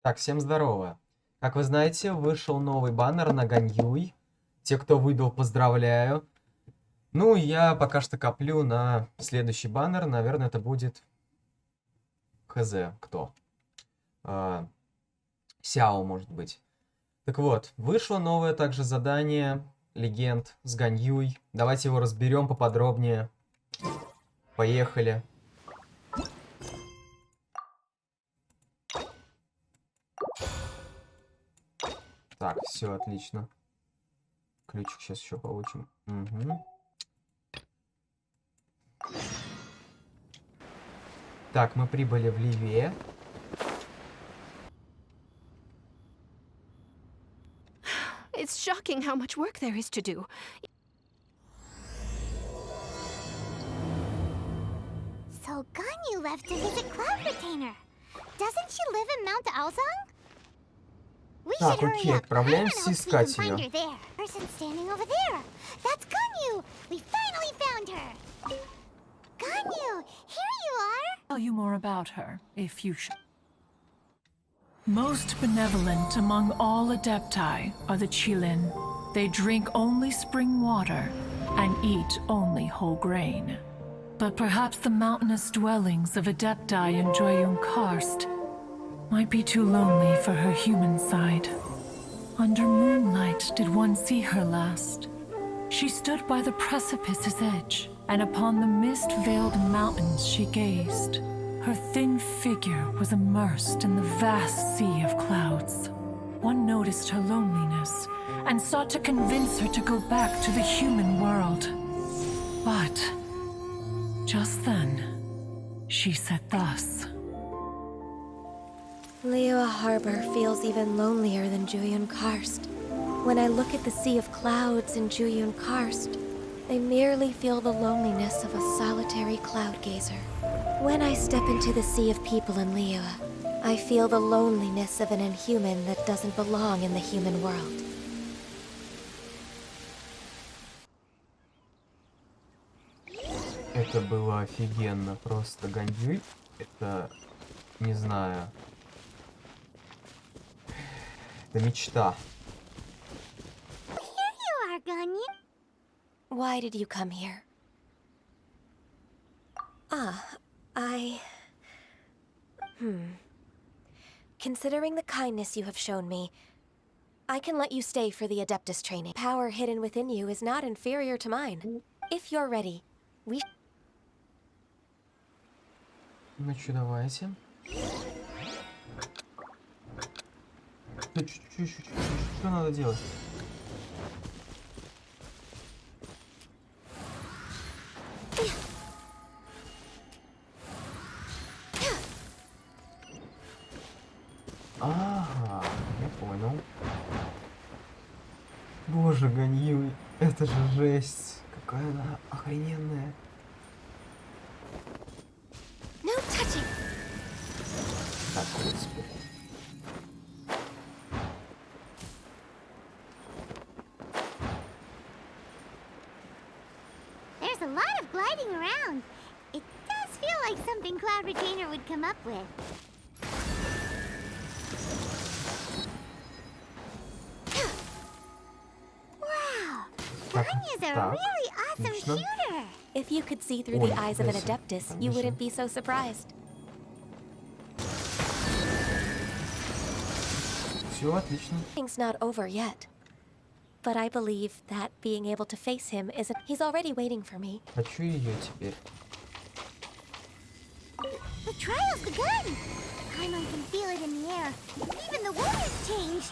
Так, всем здорово. Как вы знаете, вышел новый баннер на Гань Юй. Те, кто выдал, поздравляю. Ну, я пока что коплю на следующий баннер. Наверное, это будет... Хз, кто? Сяо, может быть. Так вот, вышло новое также задание Легенд с Гань Юй. Давайте его разберем поподробнее. Поехали. Так, все отлично. Ключик сейчас еще получим. Угу. Так, мы прибыли в Ливе. It's shocking how much work there is to do. So Ganyu left to visit Cloud Retainer. Doesn't she live in Mount Aozang? We Так, should hurry окей, up. отправляемся I искать hope we can find ее. her there. Person standing over there. That's Ganyu. We finally found her. Ganyu, here you are. Tell you more about her, if you should. Most benevolent among all Adepti are the Qilin. They drink only spring water and eat only whole grain. But perhaps the mountainous dwellings of Adepti in Joyun Karst might be too lonely for her human side. Under moonlight did one see her last. She stood by the precipice's edge, and upon the mist-veiled mountains she gazed. Her thin figure was immersed in the vast sea of clouds. One noticed her loneliness and sought to convince her to go back to the human world. But just then, she said thus. Liyue Harbor feels even lonelier than Juyun Karst. When I look at the sea of clouds in Juyun Karst, I merely feel the loneliness of a solitary cloud gazer. When I step into the sea of people in Liyue, I feel the loneliness of an inhuman that doesn't belong in the human world. Это было офигенно. Просто Гань Юй, это, не знаю, это мечта. Here you are, Ganyu. Why did you come here? Considering the kindness you have shown me, I can let you stay for the Adeptus training. Power hidden within you is not inferior to mine. If you're ready, we... Ну что, давайте. Что надо делать? Ага, я понял. Боже, Гань Юй, это же жесть. Какая она охрененная. No touching! Так, в принципе. There's a lot of gliding around. It does feel like something Cloud Retainer would come up with. Wow, Ganyu's a really awesome отлично. shooter. If you could see through Ой, the eyes of an нифига себе, Adeptus, you wouldn't be so surprised. Все отлично. Things not over yet. But I believe that being able to face him isn't... He's already waiting for me. Хочу ее теперь. The trial's begun. Paimon can feel it in the air. Even the weather's changed.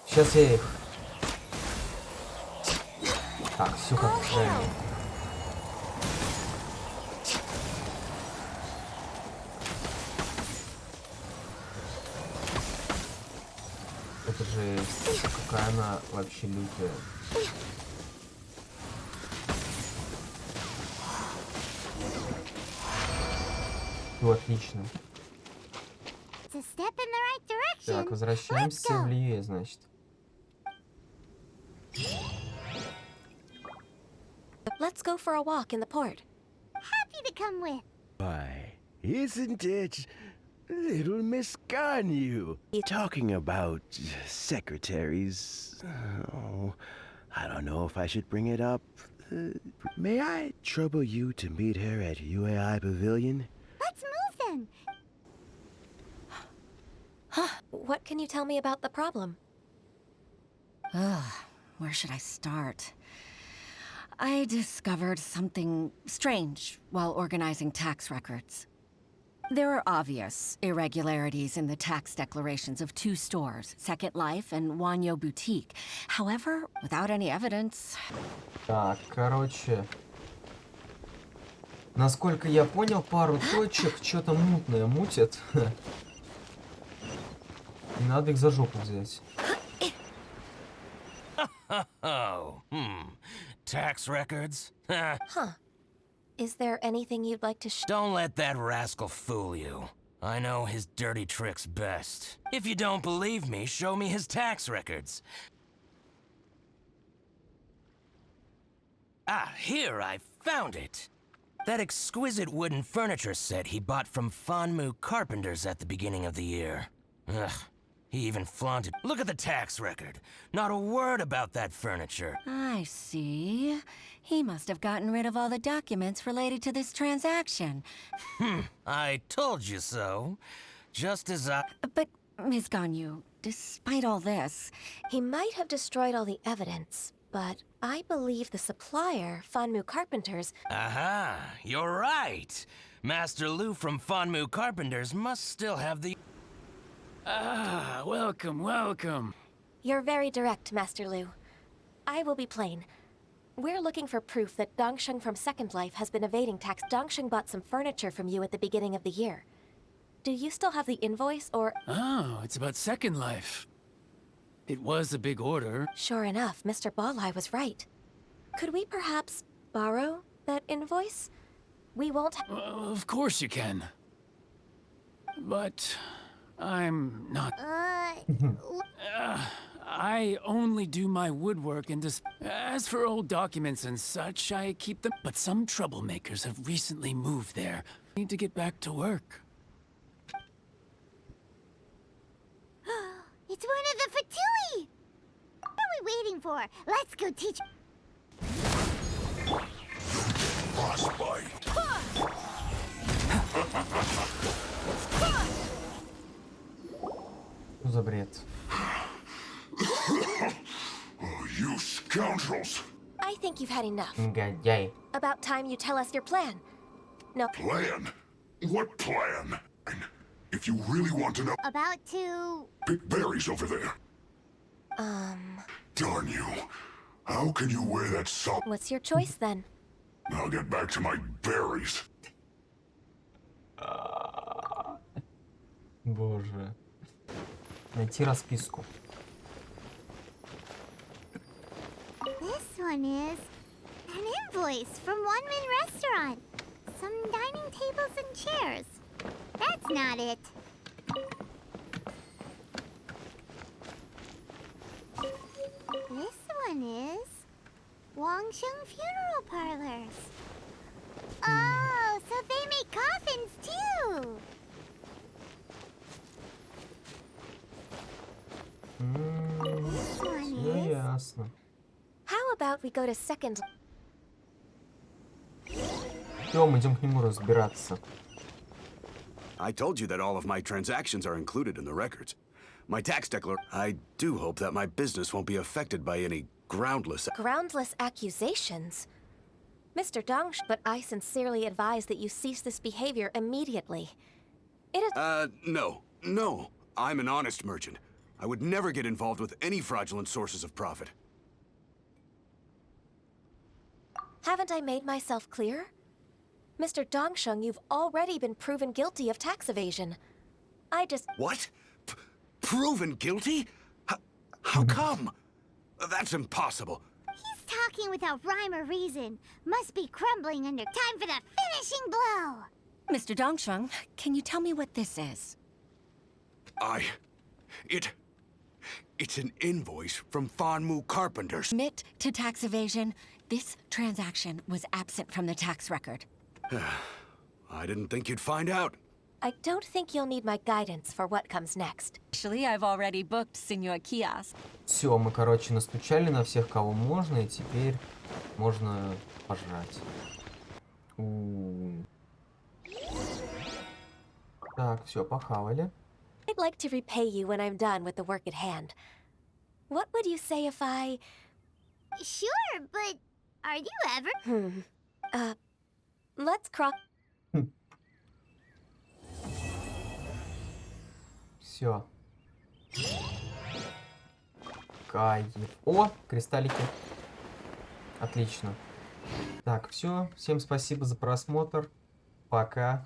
Сейчас я их. Так, все как правильно. Это же какая она вообще лютая. Ну, отлично. It's a step in the right direction. Так, возвращаемся в Лие, значит. Let's go for a walk in the port. Happy to come with. Why, isn't it little Miss Gань Yuy? Talking about secretaries. Oh, I don't know if I should bring it up. May I trouble you to meet her at UAI Pavilion? Let's move then. What can you tell me about the problem? Ugh, where should I start? I discovered something strange while organizing tax records. There are obvious irregularities in the tax declarations of 2 stores, Second Life and Wanyo Boutique. However, without any evidence... Так, короче... Насколько я понял, пару точек что-то мутное мутят. И надо их за жопу взять. Oh, tax records? Huh. Is there anything you'd like to Don't let that rascal fool you. I know his dirty tricks best. If you don't believe me, show me his tax records. Ah, here, I found it. That exquisite wooden furniture set he bought from Fanmu Carpenters at the beginning of the year. Ugh, he even flaunted. Look at the tax record. Not a word about that furniture. I see. He must have gotten rid of all the documents related to this transaction. I told you so. Just as I... But, Ms. Gань Yuy, despite all this... He might have destroyed all the evidence, but I believe the supplier, Fanmu Carpenters... Aha, you're right. Master Lu from Fanmu Carpenters must still have the... Ah, welcome, welcome. You're very direct, Master Lu. I will be plain. We're looking for proof that Dongsheng from Second Life has been evading tax. Dongsheng bought some furniture from you at the beginning of the year. Do you still have the invoice, or... Oh, it's about Second Life. It was a big order. Sure enough, Mr. Balai was right. Could we perhaps borrow that invoice? We won't... Of course you can. But... I'm not... I only do my woodwork and as for old documents and such, I keep them. But some troublemakers have recently moved there. Need to get back to work. It's one of the Fatui! What are we waiting for? Let's go teach... Что за бред? You scoundrels! I think you've had enough. Негодяй. About time you tell us your plan. No. Plan? What plan? If you really want to know, About to... pick berries over there. Darn you. How can you wear that sock? What's your choice then? I'll get back to my berries. Боже. Найти расписку. This one is... an invoice from One Min Restaurant. Some dining tables and chairs. That's not it. This one is... Wangsheng Funeral Parlors. Oh, so they make coffins too! This one Все is... ясно. How about we go to Second... Идем, идем к нему разбираться. I told you that all of my transactions are included in the records. My tax declaration. I do hope that my business won't be affected by any groundless... Groundless accusations? Mr. Dongsh, but I sincerely advise that you cease this behavior immediately. It is... No. No. I'm an honest merchant. I would never get involved with any fraudulent sources of profit. Haven't I made myself clear? Mr. Dongsheng, you've already been proven guilty of tax evasion. I just... What? Proven guilty? How come? That's impossible. He's talking without rhyme or reason. Must be crumbling under time for the finishing blow. Mr. Dongsheng, can you tell me what this is? It's an invoice from Fanmu Carpenters. Admit to tax evasion. This transaction was absent from the tax record. I didn't think you'd find out. I don't think you'll need my guidance for what comes next. Actually, I've already booked Senor Kias. Все, мы, короче, настучали на всех, кого можно, и теперь можно пожрать. Так, все, похавали. I'd like to repay you when I'm done with the work at hand. What would you say if I... Sure, but are you ever? Let's cross... Все. Кайф. О, кристаллики. Отлично. Так, все. Всем спасибо за просмотр. Пока.